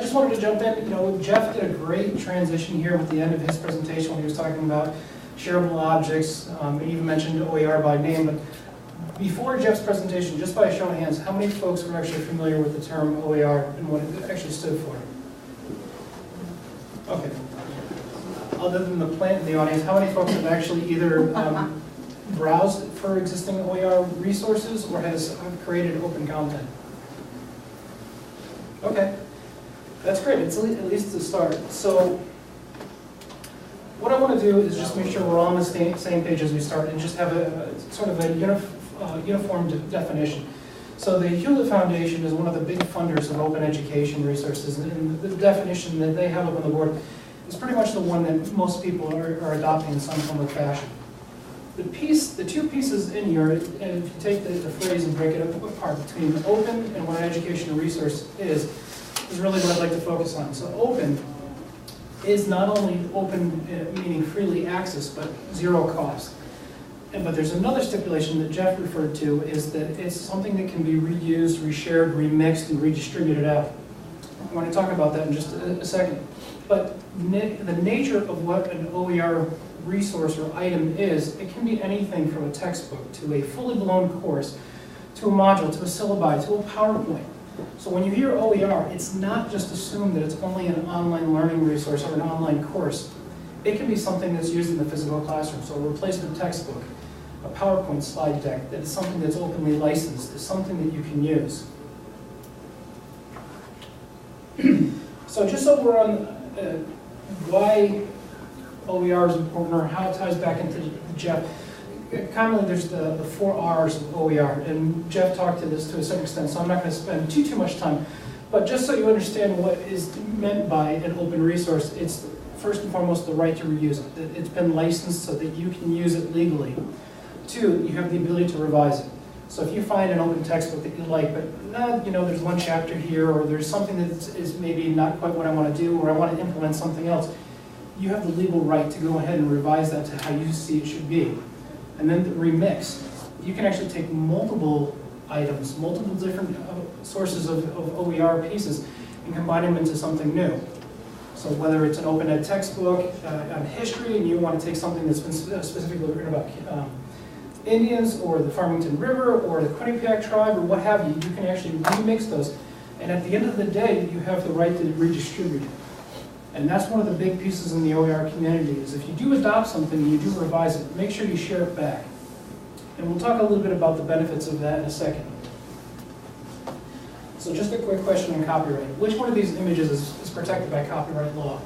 just wanted to jump in. You know, Jeff did a great transition here at the end of his presentation when he was talking about shareable objects. He even mentioned OER by name. But before Jeff's presentation, just by a show of hands, how many folks were actually familiar with the term OER and what it actually stood for? Okay. Other than the plant in the audience, how many folks have actually either browsed for existing OER resources or has created open content? Okay, that's great. It's at least a start. So what I want to do is just make sure we're all on the same page as we start and just have a sort of a uniform definition. So the Hewlett Foundation is one of the big funders of open education resources, and the definition that they have up on the board is pretty much the one that most people are adopting in some form or fashion. The two pieces in here, and if you take the phrase and break it apart between open and what an educational resource is really what I'd like to focus on. So open is not only open, meaning freely accessed, but zero cost. But there's another stipulation that Jeff referred to, is that it's something that can be reused, reshared, remixed, and redistributed out. I want to talk about that in just a second. But the nature of what an OER resource or item is, it can be anything from a textbook to a fully blown course, to a module, to a syllabi, to a PowerPoint. So when you hear OER, it's not just assumed that it's only an online learning resource or an online course. It can be something that's used in the physical classroom, so a replacement textbook, a PowerPoint slide deck that is something that's openly licensed, is something that you can use. So just so we're on why OER is important or how it ties back into Jeff, commonly there's the 4 R's of OER, and Jeff talked to this to a certain extent, so I'm not going to spend too much time. But just so you understand what is meant by an open resource, it's first and foremost the right to reuse it. It's been licensed so that you can use it legally. 2, you have the ability to revise it. So if you find an open textbook that you like, but you know, there's one chapter here, or there's something that is maybe not quite what I want to do, or I want to implement something else, you have the legal right to go ahead and revise that to how you see it should be. And then the remix. You can actually take multiple items, multiple different sources of OER pieces, and combine them into something new. So whether it's an open ed textbook on history, and you want to take something that's been specifically written about Indians, or the Farmington River, or the Quinnipiac tribe, or what have you, you can actually remix those. And at the end of the day, you have the right to redistribute it. And that's one of the big pieces in the OER community, is if you do adopt something and you do revise it, make sure you share it back. And we'll talk a little bit about the benefits of that in a second. So just a quick question on copyright. Which one of these images is protected by copyright law?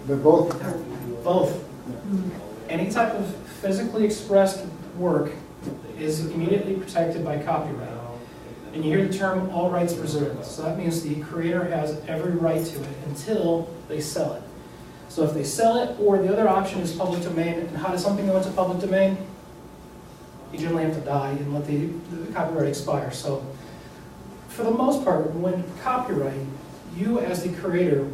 They're both. Both. Any type of physically expressed work is immediately protected by copyright. And you hear the term all rights reserved. So that means the creator has every right to it until they sell it. So if they sell it, or the other option is public domain, and how does something go into public domain? You generally have to die and let the copyright expire. So for the most part, when copyright, you as the creator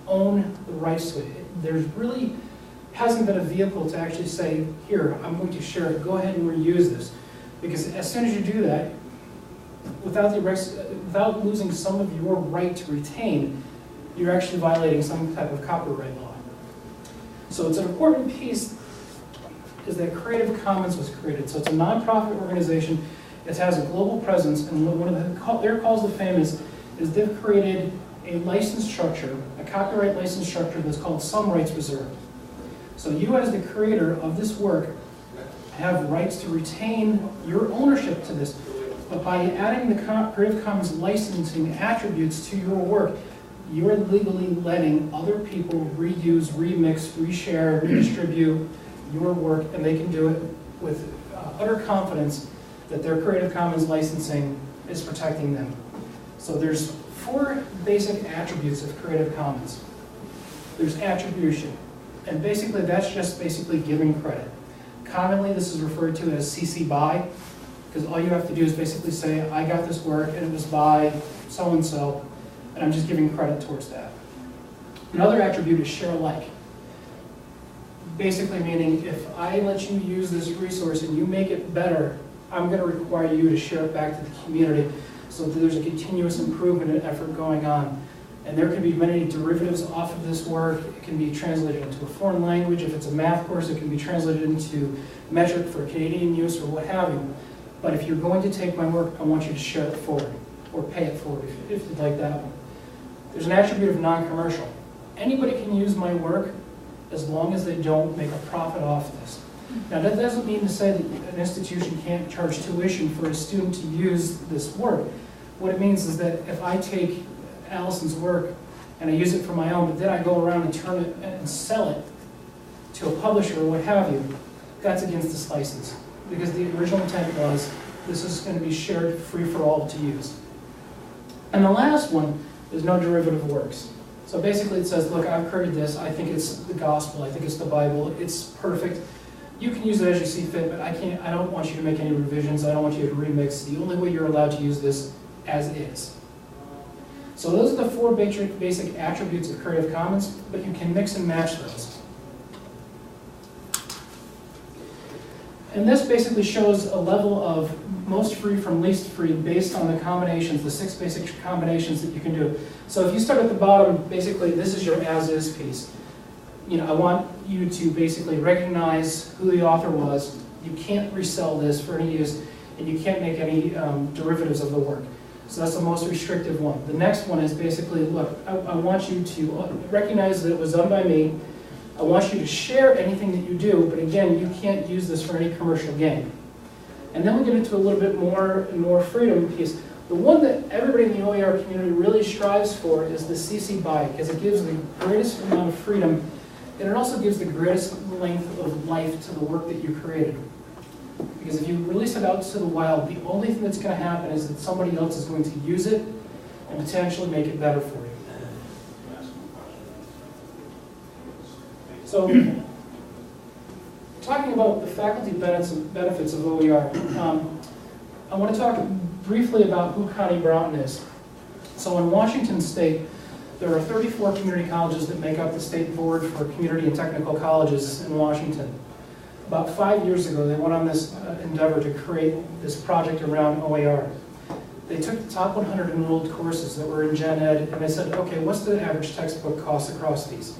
own the rights to it. There really hasn't been a vehicle to actually say, here, I'm going to share it, go ahead and reuse this. Because as soon as you do that, without losing some of your right to retain, you're actually violating some type of copyright law. So it's an important piece is that Creative Commons was created. So it's a nonprofit organization. It has a global presence, and one of their calls to fame is they've created a license structure, a copyright license structure that's called some rights reserved. So you as the creator of this work have rights to retain your ownership to this. But by adding the Creative Commons licensing attributes to your work, you're legally letting other people reuse, remix, reshare, redistribute your work, and they can do it with utter confidence that their Creative Commons licensing is protecting them. So there's 4 basic attributes of Creative Commons. There's attribution, and basically that's just basically giving credit. Commonly this is referred to as CC BY, because all you have to do is basically say, I got this work and it was by so-and-so, and I'm just giving credit towards that. Another attribute is share alike. Basically meaning, if I let you use this resource and you make it better, I'm going to require you to share it back to the community so that there's a continuous improvement and effort going on. And there can be many derivatives off of this work. It can be translated into a foreign language. If it's a math course, it can be translated into metric for Canadian use or what have you. But if you're going to take my work, I want you to share it forward or pay it forward if you'd like that one. There's an attribute of non-commercial. Anybody can use my work as long as they don't make a profit off this. Now that doesn't mean to say that an institution can't charge tuition for a student to use this work. What it means is that if I take Allison's work and I use it for my own, but then I go around and turn it and sell it to a publisher or what have you, that's against this license. Because the original intent was this is going to be shared free for all to use. And the last one is no derivative works. So basically it says, look, I've created this, I think it's the gospel, I think it's the Bible, it's perfect. You can use it as you see fit, but I don't want you to make any revisions, I don't want you to remix. The only way you're allowed to use this as is. So those are the four basic attributes of Creative Commons, but you can mix and match those. And this basically shows a level of most free from least free based on the combinations, the 6 basic combinations that you can do. So if you start at the bottom, basically this is your as-is piece. You know, I want you to basically recognize who the author was. You can't resell this for any use, and you can't make any derivatives of the work. So that's the most restrictive one. The next one is basically, look, I want you to recognize that it was done by me. I want you to share anything that you do, but again, you can't use this for any commercial gain. And then we get into a little bit more freedom piece. The one that everybody in the OER community really strives for is the CC BY, because it gives the greatest amount of freedom, and it also gives the greatest length of life to the work that you created. Because if you release it out to the wild, the only thing that's going to happen is that somebody else is going to use it and potentially make it better for you. So, talking about the faculty benefits of OER, I want to talk briefly about who Connie Broughton is. So in Washington State, there are 34 community colleges that make up the state board for community and technical colleges in Washington. About 5 years ago, they went on this endeavor to create this project around OER. They took the top 100 enrolled courses that were in Gen Ed, and they said, okay, what's the average textbook cost across these?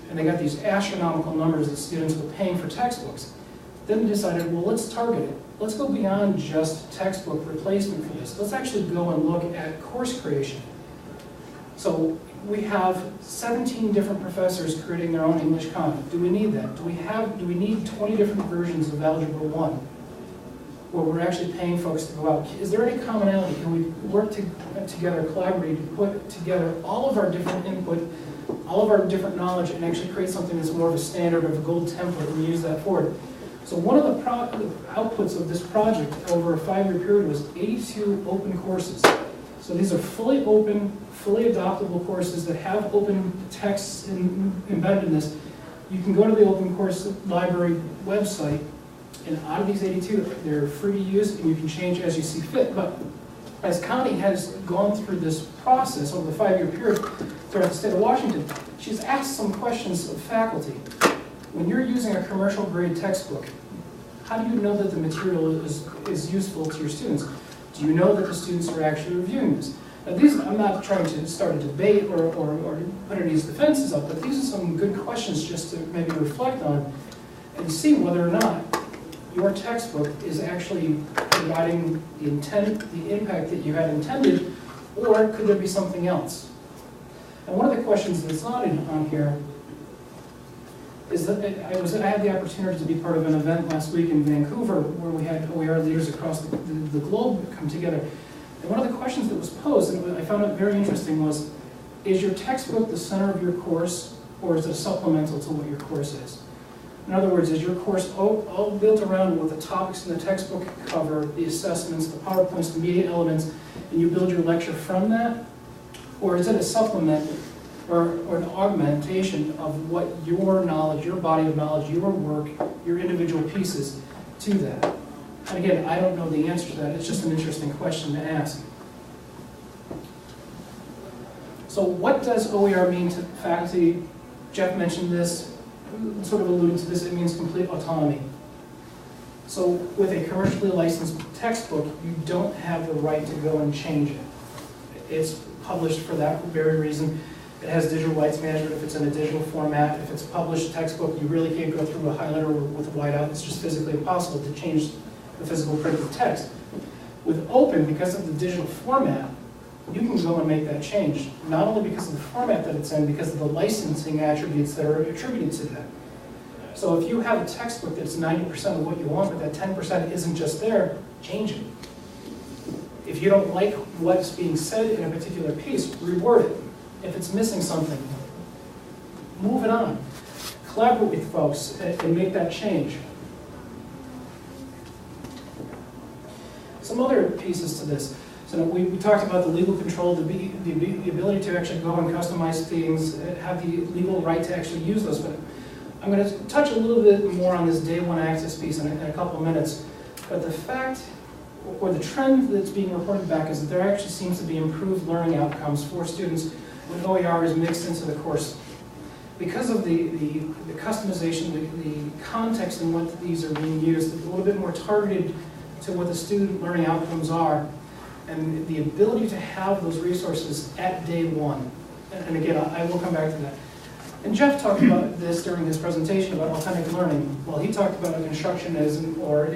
And they got these astronomical numbers that students were paying for textbooks. Then they decided, well, let's target it. Let's go beyond just textbook replacement for this. Let's actually go and look at course creation. So we have 17 different professors creating their own English content. Do we need that? Do we need 20 different versions of Algebra 1? Where we're actually paying folks to go out. Is there any commonality? Can we work together, collaborate, to put together all of our different input, all of our different knowledge, and actually create something that's more of a standard, of a gold template, and use that forward? So one of the outputs of this project over a 5-year period was 82 open courses. So these are fully open, fully adoptable courses that have open texts embedded in this. You can go to the open course library website, and out of these 82, they're free to use, and you can change as you see fit. But as Connie has gone through this process over the 5-year period throughout the state of Washington, she's asked some questions of faculty. When you're using a commercial grade textbook, how do you know that the material is useful to your students? Do you know that the students are actually reviewing this? Now these, I'm not trying to start a debate or put any defenses up, but these are some good questions just to maybe reflect on and see whether or not your textbook is actually providing the intent, the impact that you had intended, or could there be something else? And one of the questions that's not on here is that I had the opportunity to be part of an event last week in Vancouver where we had OER leaders across the globe come together. And one of the questions that was posed, and I found it very interesting, was, is your textbook the center of your course, or is it supplemental to what your course is? In other words, is your course all built around what the topics in the textbook cover, the assessments, the PowerPoints, the media elements, and you build your lecture from that? Or is it a supplement or an augmentation of what your knowledge, your body of knowledge, your work, your individual pieces to that? And again, I don't know the answer to that. It's just an interesting question to ask. So what does OER mean to faculty? Jeff mentioned this, sort of alluded to this. It means complete autonomy. So with a commercially licensed textbook, you don't have the right to go and change it. It's published for that very reason. It has digital rights management if it's in a digital format. If it's a published textbook, you really can't go through a highlighter with a whiteout. It's just physically impossible to change the physical printed text. With open, because of the digital format, you can go and make that change, not only because of the format that it's in, because of the licensing attributes that are attributed to that. So if you have a textbook that's 90% of what you want, but that 10% isn't just there, change it. If you don't like what's being said in a particular piece, reword it. If it's missing something, move it on. Collaborate with folks and make that change. Some other pieces to this. So we talked about the legal control, the ability to actually go and customize things, have the legal right to actually use those. But I'm going to touch a little bit more on this day one access piece in a couple of minutes. But the fact, or the trend that's being reported back is that there actually seems to be improved learning outcomes for students when OER is mixed into the course. Because of the customization, the context in what these are being used, a little bit more targeted to what the student learning outcomes are, and the ability to have those resources at day one. And again, I will come back to that. And Jeff talked about this during his presentation about authentic learning. Well, he talked about constructionism or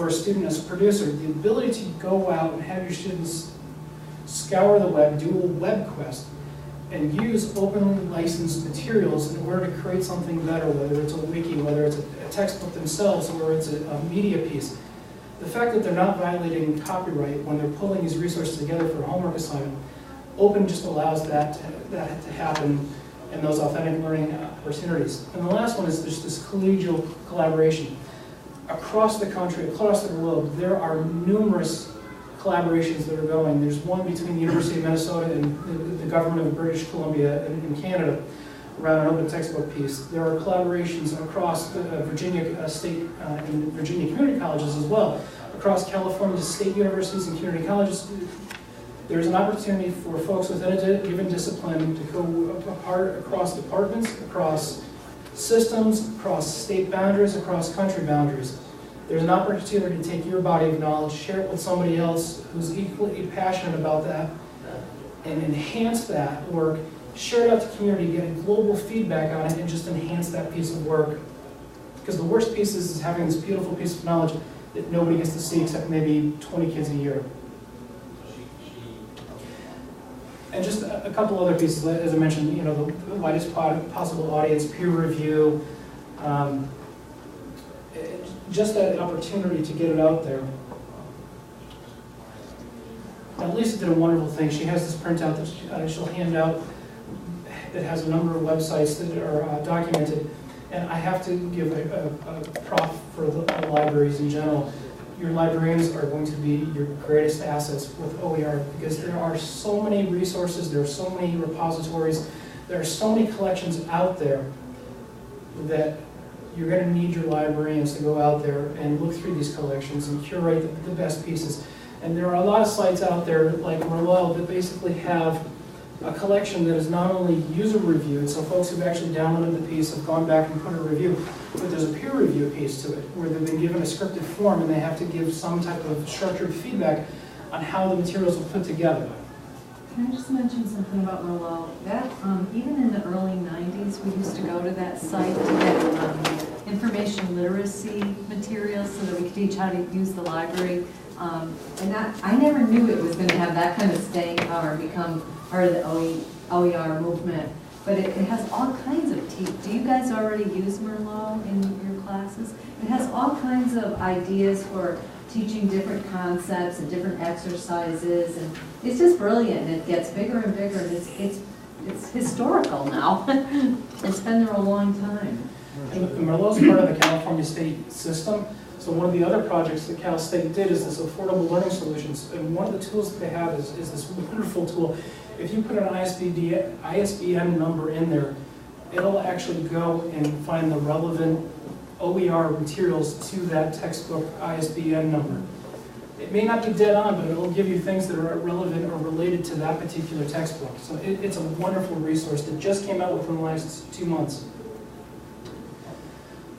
a student as a producer. The ability to go out and have your students scour the web, do a web quest, and use openly licensed materials in order to create something better, whether it's a wiki, whether it's a textbook themselves, or it's a media piece. The fact that they're not violating copyright when they're pulling these resources together for a homework assignment, open just allows that to happen in those authentic learning opportunities. And the last one is just this collegial collaboration. Across the country, across the globe, there are numerous collaborations that are going. There's one between the University of Minnesota and the government of British Columbia in Canada around an open textbook piece. There are collaborations across Virginia State and Virginia community colleges as well, across California state universities and community colleges. There's an opportunity for folks within a given discipline to go apart across departments, across systems, across state boundaries, across country boundaries. There's an opportunity to take your body of knowledge, share it with somebody else who's equally passionate about that, and enhance that work, share it out to the community, get global feedback on it, and just enhance that piece of work. Because the worst piece is having this beautiful piece of knowledge that nobody gets to see except maybe 20 kids a year. And just a couple other pieces, as I mentioned, the widest possible audience, peer review, just that opportunity to get it out there. Now, Lisa did a wonderful thing. She has this printout that she'll hand out that has a number of websites that are documented. And I have to give a prop for the libraries in general. Your librarians are going to be your greatest assets with OER because there are so many resources, there are so many repositories, there are so many collections out there that you're going to need your librarians to go out there and look through these collections and curate the best pieces. And there are a lot of sites out there like Merlot that basically have a collection that is not only user reviewed, so folks who've actually downloaded the piece have gone back and put a review, but there's a peer review piece to it where they've been given a scripted form and they have to give some type of structured feedback on how the materials were put together. Can I just mention something about Merlot? That, even in the early 90s, we used to go to that site to get information literacy materials so that we could teach how to use the library. And I never knew it was going to have that kind of staying power and become part of the OER movement. But it has all kinds of do you guys already use Merlot in your classes? It has all kinds of ideas for teaching different concepts and different exercises, and it's just brilliant. And it gets bigger and bigger, and it's historical now. It's been there a long time. And Merlot's part of the California State system. So one of the other projects that Cal State did is this affordable learning solutions. And one of the tools that they have is this wonderful tool. If you put an ISBN number in there, it'll actually go and find the relevant OER materials to that textbook ISBN number. It may not be dead on, but it'll give you things that are relevant or related to that particular textbook. So it's a wonderful resource that just came out within the last 2 months.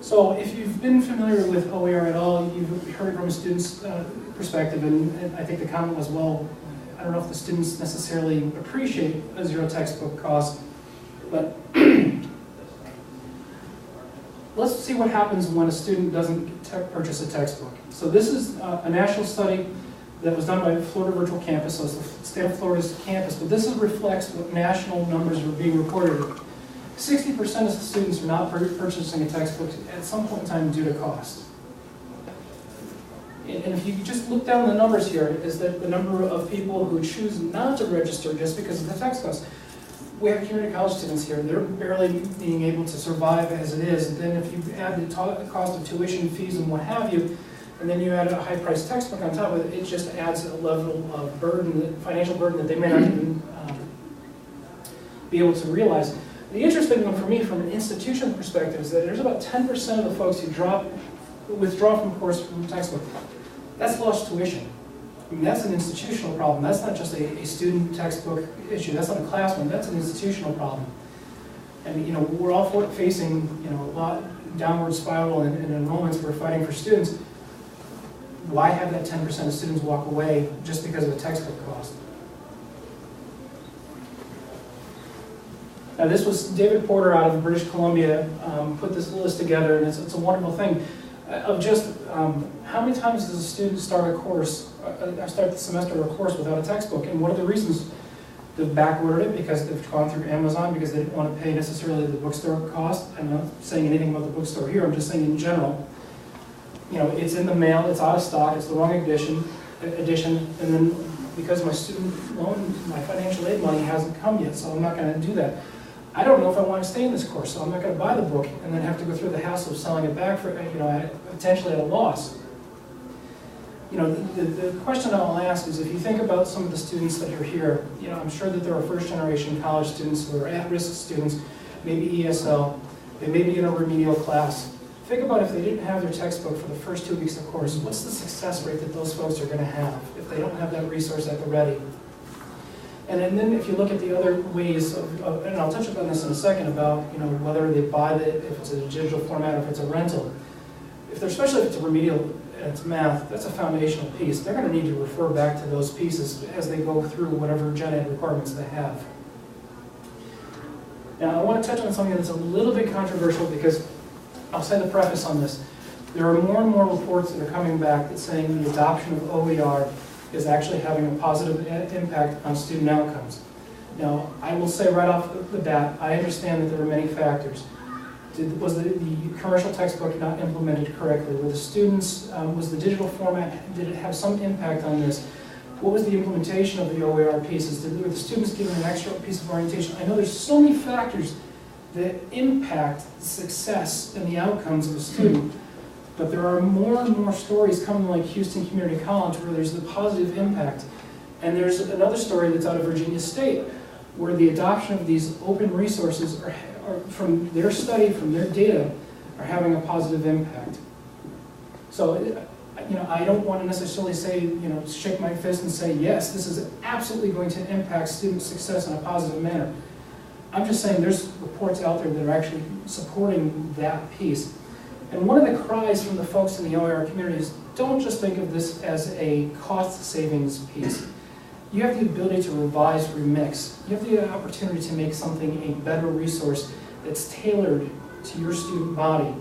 So if you've been familiar with OER at all, you've heard it from a student's perspective, and I think the comment was, well, I don't know if the students necessarily appreciate a zero textbook cost, but let's see what happens when a student doesn't purchase a textbook. So this is a national study that was done by Florida Virtual Campus, so it's the state of Florida's campus, but this reflects what national numbers are being reported. 60% of the students are not purchasing a textbook at some point in time due to cost. And if you just look down the numbers here, is that the number of people who choose not to register just because of the text cost. We have community college students here, they're barely being able to survive as it is. And then if you add the cost of tuition, fees, and what have you, and then you add a high-priced textbook on top of it, it just adds a level of burden, financial burden that they may not even be able to realize. The interesting one for me from an institution perspective is that there's about 10% of the folks who withdraw from course from textbook. That's lost tuition. I mean, that's an institutional problem. That's not just a student textbook issue. That's not a class one. That's an institutional problem. And we're all facing a lot downward spiral in enrollments. We're fighting for students. Why have that 10% of students walk away just because of a textbook cost? Now, this was David Porter out of British Columbia put this list together, and it's a wonderful thing of just how many times does a student start a course, start the semester or a course without a textbook, and what are the reasons? They've backordered it because they've gone through Amazon because they didn't want to pay necessarily the bookstore cost. I'm not saying anything about the bookstore here, I'm just saying in general. It's in the mail, it's out of stock, it's the wrong edition, and then because my student loan, my financial aid money hasn't come yet, so I'm not going to do that. I don't know if I want to stay in this course, so I'm not going to buy the book and then have to go through the hassle of selling it back for, potentially at a loss. The question I'll ask is, if you think about some of the students that are here, I'm sure that there are first-generation college students who are at-risk students, maybe ESL, they may be in a remedial class. Think about if they didn't have their textbook for the first 2 weeks of the course, what's the success rate that those folks are going to have if they don't have that resource at the ready? And then if you look at the other ways and I'll touch upon this in a second about whether they buy it, if it's a digital format or if it's a rental. Especially if it's a remedial and it's math, that's a foundational piece. They're going to need to refer back to those pieces as they go through whatever gen ed requirements they have. Now I want to touch on something that's a little bit controversial because I'll say the preface on this. There are more and more reports that are coming back that saying the adoption of OER is actually having a positive impact on student outcomes. Now, I will say right off the bat, I understand that there are many factors. Was the commercial textbook not implemented correctly? Were the students, was the digital format, did it have some impact on this? What was the implementation of the OER pieces? Were the students given an extra piece of orientation? I know there's so many factors that impact the success and the outcomes of a student. But there are more and more stories coming like Houston Community College where there's the positive impact. And there's another story that's out of Virginia State where the adoption of these open resources are from their study, from their data, are having a positive impact. So, I don't want to necessarily say, shake my fist and say, yes, this is absolutely going to impact student success in a positive manner. I'm just saying there's reports out there that are actually supporting that piece. And one of the cries from the folks in the OER community is, don't just think of this as a cost savings piece. You have the ability to revise, remix. You have the opportunity to make something a better resource that's tailored to your student body.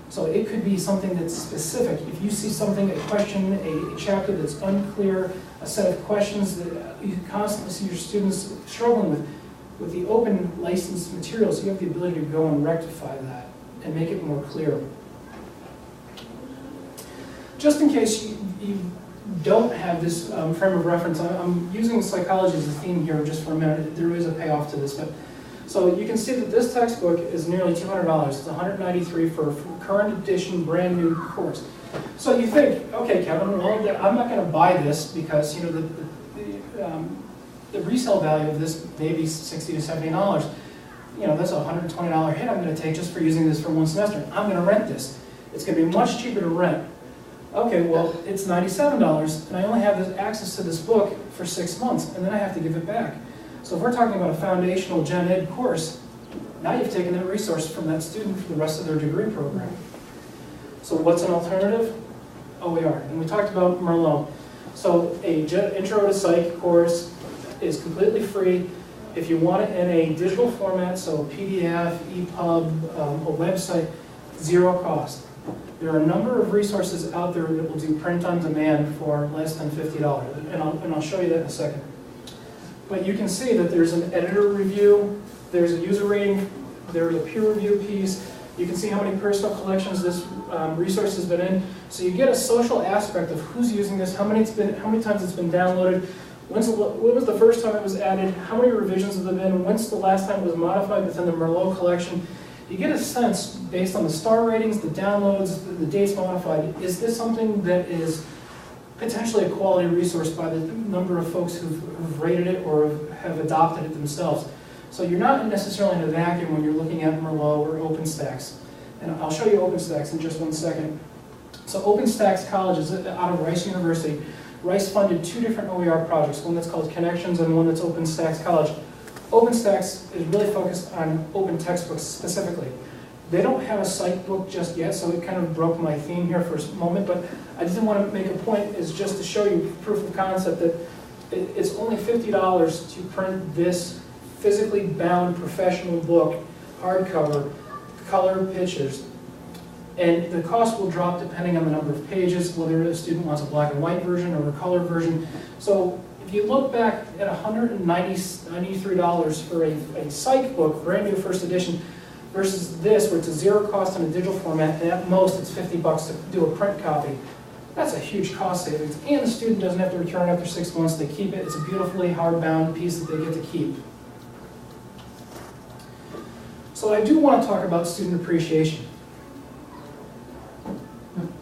So it could be something that's specific. If you see something, a question, a chapter that's unclear, a set of questions that you constantly see your students struggling with the open licensed materials, you have the ability to go and rectify that and make it more clear. Just in case you don't have this frame of reference, I'm using psychology as a theme here just for a minute. There is a payoff to this, but so you can see that this textbook is nearly $200. It's $193 for a current edition, brand new course. So you think, okay, Kevin, well, I'm not going to buy this because the resale value of this may be $60 to $70. That's a $120 hit I'm going to take just for using this for one semester. I'm going to rent this. It's going to be much cheaper to rent. Okay, well, it's $97, and I only have access to this book for 6 months, and then I have to give it back. So if we're talking about a foundational gen ed course, now you've taken that resource from that student for the rest of their degree program. So what's an alternative? OER. And we talked about Merlot. So a Intro to Psych course is completely free. If you want it in a digital format, so PDF, EPUB, a website, zero cost. There are a number of resources out there that will do print on demand for less than $50, and I'll show you that in a second. But you can see that there's an editor review, there's a user rating, there's a peer review piece. You can see how many personal collections this resource has been in. So you get a social aspect of who's using this, how many times it's been downloaded, when was the first time it was added, how many revisions have there been, when's the last time it was modified within the Merlot collection. You get a sense, based on the star ratings, the downloads, the dates modified, is this something that is potentially a quality resource by the number of folks who've rated it or have adopted it themselves. So you're not necessarily in a vacuum when you're looking at Merlot or OpenStax. And I'll show you OpenStax in just one second. So OpenStax College is out of Rice University. Rice funded two different OER projects, one that's called Connections and one that's OpenStax College. OpenStax is really focused on open textbooks specifically. They don't have a psych book just yet, so it kind of broke my theme here for a moment, but I didn't want to make a point, is just to show you proof of concept that it's only $50 to print this physically bound professional book, hardcover, color pictures. And the cost will drop depending on the number of pages, whether a student wants a black and white version or a color version. So if you look back at $193 for a psych book, brand new first edition, versus this, where it's a zero cost in a digital format, and at most it's $50 to do a print copy, that's a huge cost savings. And the student doesn't have to return after 6 months, they keep it. It's a beautifully hardbound piece that they get to keep. So I do want to talk about student appreciation.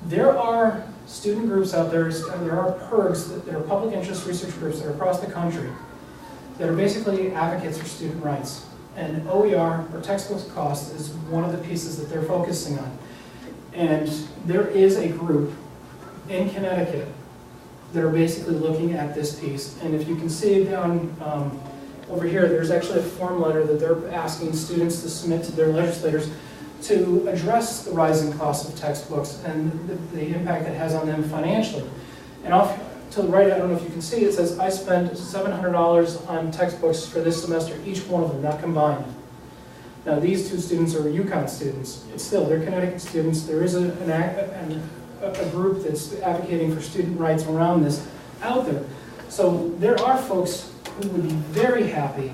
There are student groups out there, there are PIRGs, there are public interest research groups that are across the country that are basically advocates for student rights. And OER, or textbook cost, is one of the pieces that they're focusing on. And there is a group in Connecticut that are basically looking at this piece. And if you can see down over here, there's actually a form letter that they're asking students to submit to their legislators to address the rising cost of textbooks and the impact it has on them financially. And off to the right, I don't know if you can see, it says, I spent $700 on textbooks for this semester, each one of them, not combined. Now these two students are UConn students, but still, they're Connecticut students. There is a group that's advocating for student rights around this out there. So there are folks who would be very happy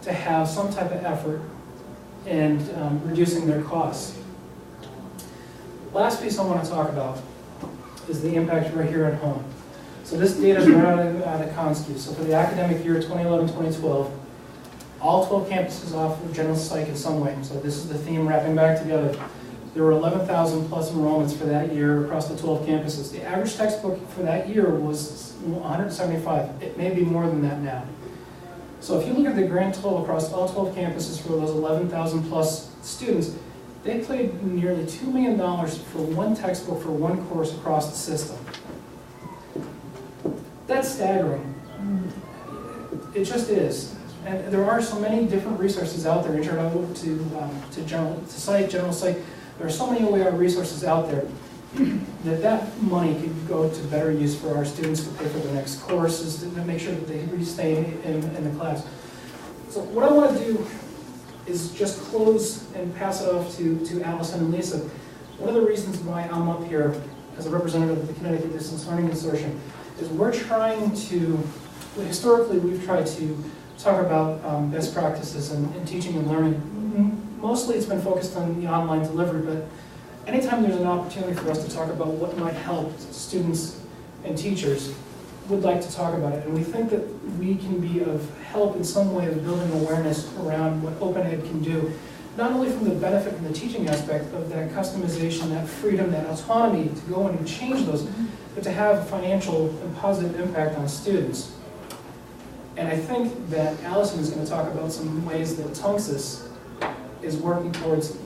to have some type of effort in reducing their costs. Last piece I want to talk about is the impact right here at home. So this data is right out of Conscue. So for the academic year 2011-2012, all 12 campuses offer general psych in some way. So this is the theme wrapping back together. There were 11,000 plus enrollments for that year across the 12 campuses. The average textbook for that year was 175. It may be more than that now. So if you look at the grand total across all 12 campuses for those 11,000 plus students, they paid nearly $2 million for one textbook for one course across the system. That's staggering. It just is. And there are so many different resources out there, intro to psych, general psych. There are so many OER resources out there that money could go to better use for our students to pay for the next courses, to make sure that they stay in the class. So what I want to do is just close and pass it off to Allison and Lisa. One of the reasons why I'm up here as a representative of the Connecticut Distance Learning Consortium is we're trying to, historically we've tried to talk about best practices in teaching and learning. Mostly it's been focused on the online delivery, but anytime there's an opportunity for us to talk about what might help students and teachers, would like to talk about it. And we think that we can be of help in some way of building awareness around what open ed can do, not only from the benefit from the teaching aspect of that customization, that freedom, that autonomy to go in and change those, but to have a financial and positive impact on students. And I think that Allison is going to talk about some ways that Tunxis is working towards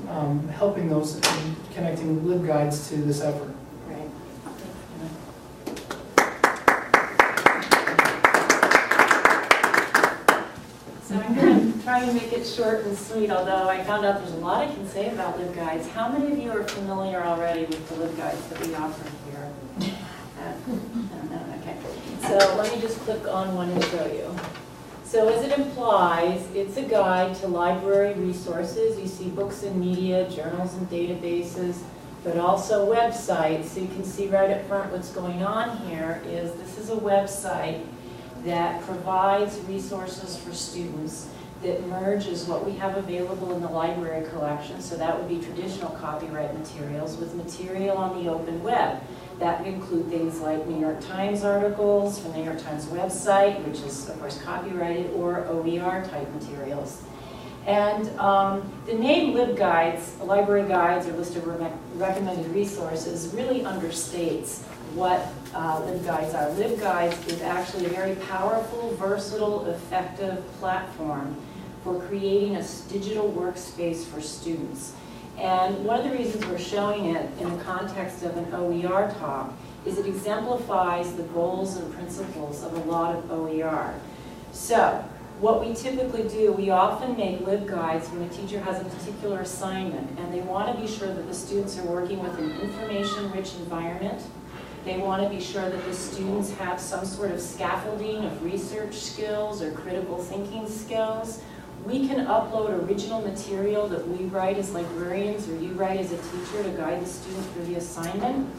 helping those and connecting LibGuides to this effort. Right. So I'm going to try trying to make it short and sweet, although I found out there's a lot I can say about LibGuides. How many of you are familiar already with the LibGuides that we offer here? No, okay. So let me just click on one and show you. So as it implies, it's a guide to library resources. You see books and media, journals and databases, but also websites. So you can see right up front what's going on here is this is a website that provides resources for students that merges what we have available in the library collection. So that would be traditional copyright materials with material on the open web. That would include things like New York Times articles from the New York Times website, which is of course copyrighted, or OER type materials. And the name LibGuides, library guides or list of recommended resources, really understates what LibGuides are. LibGuides is actually a very powerful, versatile, effective platform for creating a digital workspace for students. And one of the reasons we're showing it in the context of an OER talk is it exemplifies the goals and principles of a lot of OER. So, what we typically do, we often make LibGuides when a teacher has a particular assignment and they want to be sure that the students are working with an information-rich environment. They want to be sure that the students have some sort of scaffolding of research skills or critical thinking skills. We can upload original material that we write as librarians or you write as a teacher to guide the student through the assignment.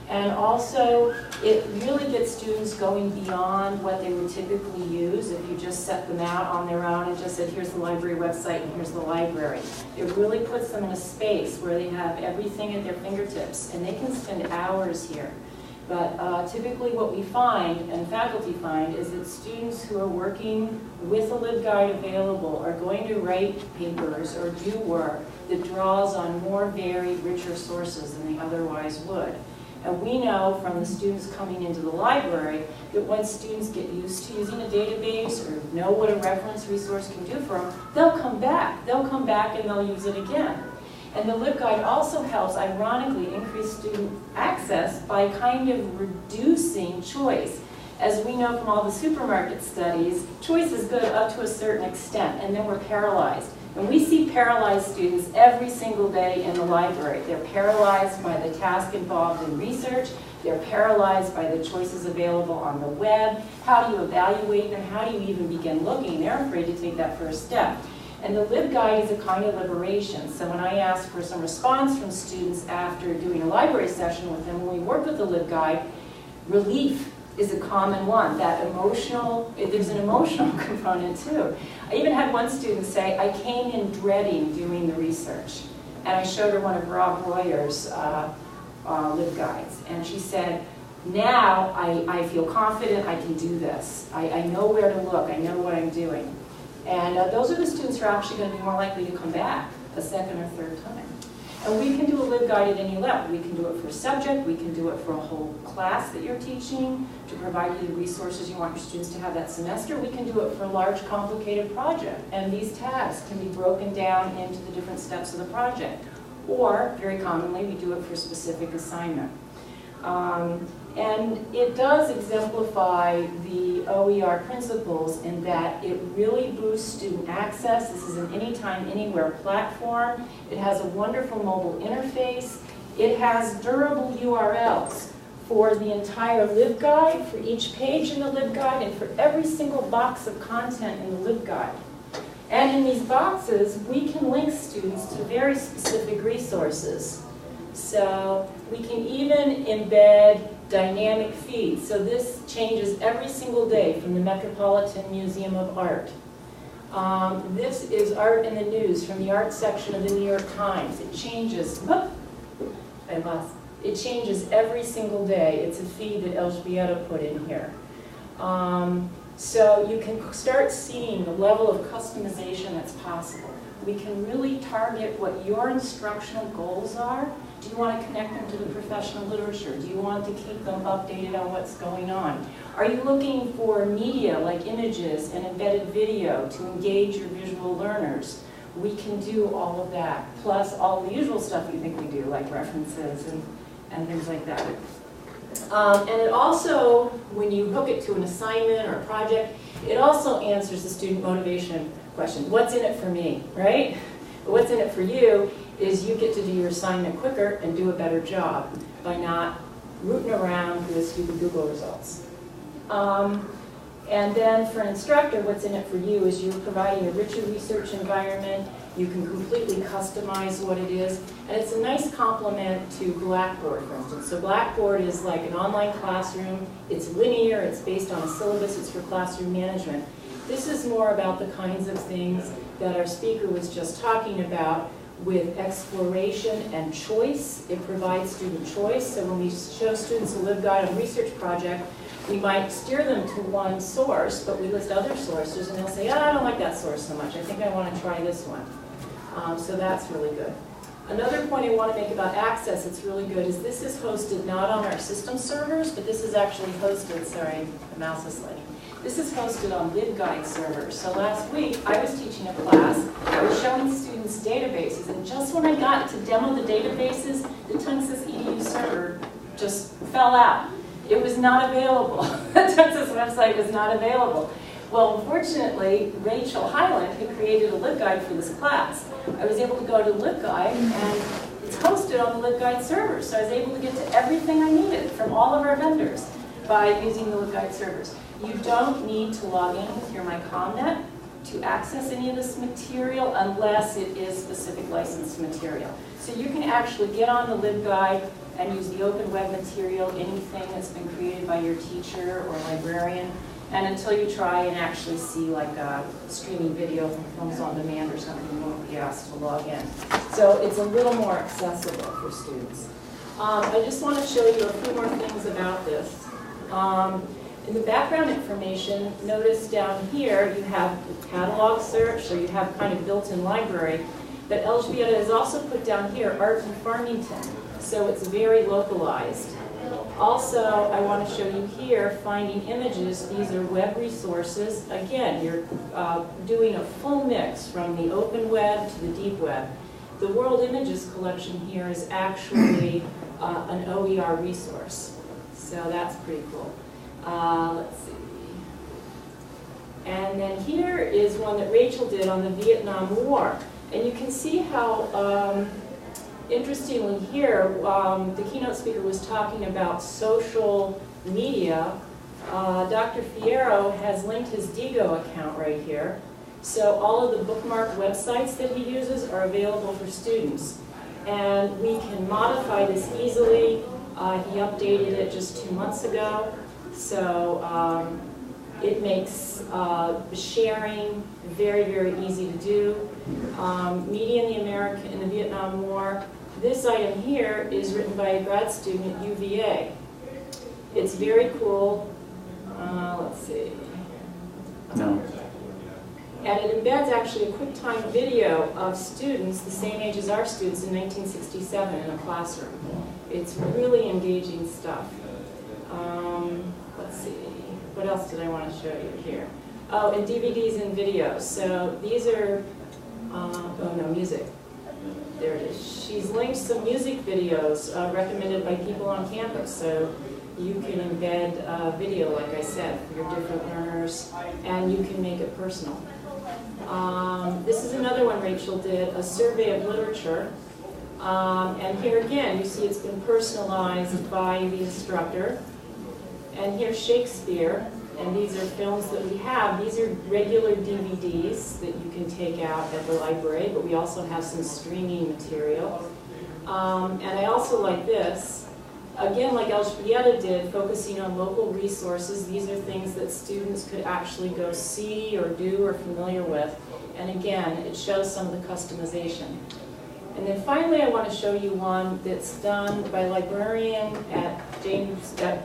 And also, it really gets students going beyond what they would typically use if you just set them out on their own and just said, here's the library website and here's the library. It really puts them in a space where they have everything at their fingertips and they can spend hours here. But typically what we find, and faculty find, is that students who are working with a LibGuide available are going to write papers or do work that draws on more varied, richer sources than they otherwise would. And we know from the students coming into the library that once students get used to using a database or know what a reference resource can do for them, they'll come back. They'll come back and they'll use it again. And the LibGuide also helps, ironically, increase student access by kind of reducing choice. As we know from all the supermarket studies, choice is good up to a certain extent, and then we're paralyzed. And we see paralyzed students every single day in the library. They're paralyzed by the task involved in research. They're paralyzed by the choices available on the web. How do you evaluate them? How do you even begin looking? They're afraid to take that first step. And the LibGuide is a kind of liberation. So when I ask for some response from students after doing a library session with them, when we work with the LibGuide, relief is a common one. That emotional, there's an emotional component too. I even had one student say, I came in dreading doing the research. And I showed her one of Rob Royer's LibGuides. And she said, now I feel confident I can do this. I know where to look, I know what I'm doing. And those are the students who are actually going to be more likely to come back a second or third time. And we can do a LibGuide at any level. We can do it for a subject, we can do it for a whole class that you're teaching to provide you the resources you want your students to have that semester. We can do it for a large, complicated project. And these tasks can be broken down into the different steps of the project. Or, very commonly, we do it for a specific assignment. And it does exemplify the OER principles in that it really boosts student access. This is an anytime, anywhere platform. It has a wonderful mobile interface. It has durable URLs for the entire LibGuide, for each page in the LibGuide, and for every single box of content in the LibGuide. And in these boxes, we can link students to very specific resources. So we can even embed dynamic feeds. So this changes every single day from the Metropolitan Museum of Art. This is art in the news from the art section of the New York Times. It changes, it changes every single day. It's a feed that Elżbieta put in here. So you can start seeing the level of customization that's possible. We can really target what your instructional goals are. Do you want to connect them to the professional literature? Do you want to keep them updated on what's going on? Are you looking for media like images and embedded video to engage your visual learners? We can do all of that, plus all the usual stuff you think we do, like references and things like that. And it also, when you hook it to an assignment or a project, it also answers the student motivation question. What's in it for me, right? What's in it for you is you get to do your assignment quicker and do a better job by not rooting around with stupid Google results. And then for an instructor, what's in it for you is you're providing a richer research environment. You can completely customize what it is. And it's a nice complement to Blackboard, for instance. So Blackboard is like an online classroom. It's linear. It's based on a syllabus. It's for classroom management. This is more about the kinds of things that our speaker was just talking about with exploration and choice. It provides student choice. So when we show students a LibGuide on a research project, we might steer them to one source, but we list other sources, and they'll say, oh, I don't like that source so much. I think I want to try this one. So that's really good. Another point I want to make about access that's really good is this is hosted not on our system servers, but this is actually hosted, sorry, the mouse is sliding. This is hosted on LibGuide servers. So last week, I was teaching a class. I was showing students databases, and just when I got to demo the databases, the Tunxis EDU server just fell out. It was not available. The Tunxis website was not available. Well, unfortunately, Rachel Highland, who created a LibGuide for this class, I was able to go to LibGuide, and it's hosted on the LibGuide server. So I was able to get to everything I needed from all of our vendors by using the LibGuide servers. You don't need to log in with your MyComNet to access any of this material unless it is specific licensed material. So you can actually get on the LibGuide and use the open web material, anything that's been created by your teacher or librarian, and until you try and actually see like a streaming video from Films on Demand or something, you won't be asked to log in. So it's a little more accessible for students. I just want to show you a few more things about this. In the background information, notice down here you have the catalog search, so you have kind of built-in library, but Elżbieta has also put down here Art in Farmington, so it's very localized. Also, I want to show you here finding images. These are web resources. Again, you're doing a full mix from the open web to the deep web. The World Images collection here is actually an OER resource, so that's pretty cool. Let's see. And then here is one that Rachel did on the Vietnam War. And you can see how, interestingly here, the keynote speaker was talking about social media. Dr. Fierro has linked his Digo account right here. So all of the bookmarked websites that he uses are available for students. And we can modify this easily. He updated it just 2 months ago. So it makes sharing very, very easy to do. Media in the Vietnam War. This item here is written by a grad student at UVA. It's very cool. Let's see. No. And it embeds actually a QuickTime video of students the same age as our students in 1967 in a classroom. It's really engaging stuff. Let's see, what else did I want to show you here? Oh, and DVDs and videos. So these are, oh no, music. There it is. She's linked some music videos recommended by people on campus. So you can embed video, like I said, for your different learners, and you can make it personal. This is another one Rachel did, a survey of literature. And here again, you see it's been personalized by the instructor. And here's Shakespeare, and these are films that we have. These are regular DVDs that you can take out at the library, but we also have some streaming material. And I also like this. Again, like Elżbieta did, focusing on local resources. These are things that students could actually go see or do or familiar with. And again, it shows some of the customization. And then finally, I want to show you one that's done by a librarian at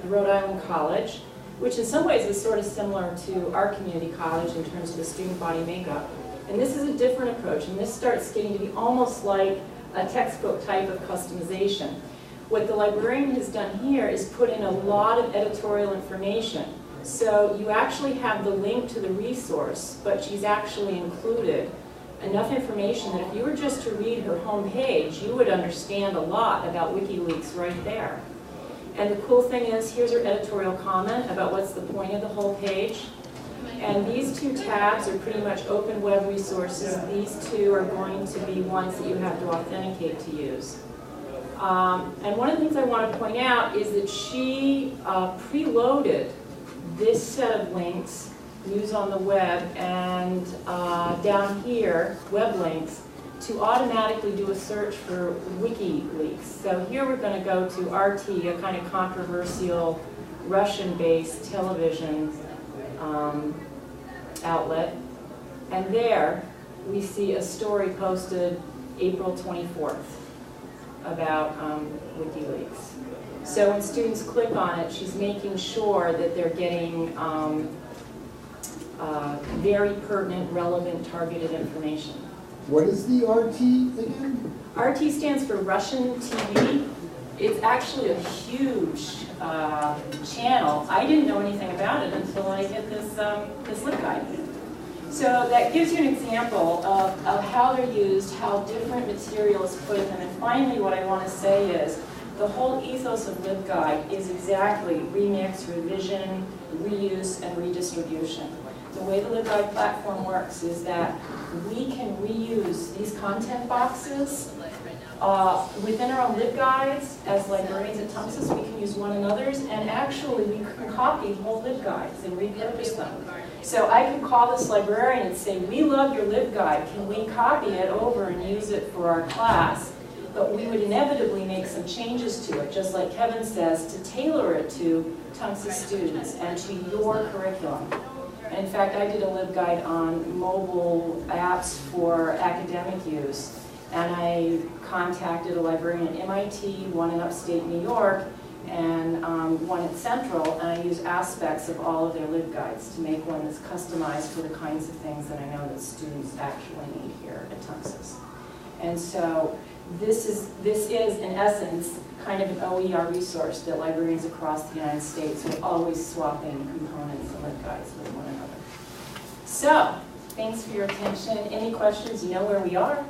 Rhode Island College, which in some ways is sort of similar to our community college in terms of the student body makeup. And this is a different approach, and this starts getting to be almost like a textbook type of customization. What the librarian has done here is put in a lot of editorial information. So you actually have the link to the resource, but she's actually included enough information that if you were just to read her home page, you would understand a lot about WikiLeaks right there. And the cool thing is, here's her editorial comment about what's the point of the whole page. And these two tabs are pretty much open web resources. These two are going to be ones that you have to authenticate to use. And one of the things I want to point out is that she preloaded this set of links, News on the Web, and down here, web links, to automatically do a search for WikiLeaks. So here we're going to go to RT, a kind of controversial Russian-based television outlet. And there we see a story posted April 24th about WikiLeaks. So when students click on it, she's making sure that they're getting very pertinent, relevant, targeted information. What is the RT again? RT stands for Russian TV. It's actually a huge channel. I didn't know anything about it until I hit this LibGuide. So that gives you an example of how they're used, how different material is put in them. And finally, what I want to say is the whole ethos of LibGuide is exactly remix, revision, reuse, and redistribution. The way the LibGuide platform works is that we can reuse these content boxes within our own LibGuides. As librarians at Tunxis, we can use one another's, and actually we can copy whole LibGuides and repurpose them. So I can call this librarian and say, we love your LibGuide, can we copy it over and use it for our class? But we would inevitably make some changes to it, just like Kevin says, to tailor it to Tunxis students and to your curriculum. In fact, I did a LibGuide on mobile apps for academic use, and I contacted a librarian at MIT, one in upstate New York, and one at Central, and I used aspects of all of their LibGuides to make one that's customized for the kinds of things that I know that students actually need here at Tunxis. And so this is, in essence, kind of an OER resource that librarians across the United States are always swapping components and LibGuides with one another. So, thanks for your attention. Any questions? You know where we are.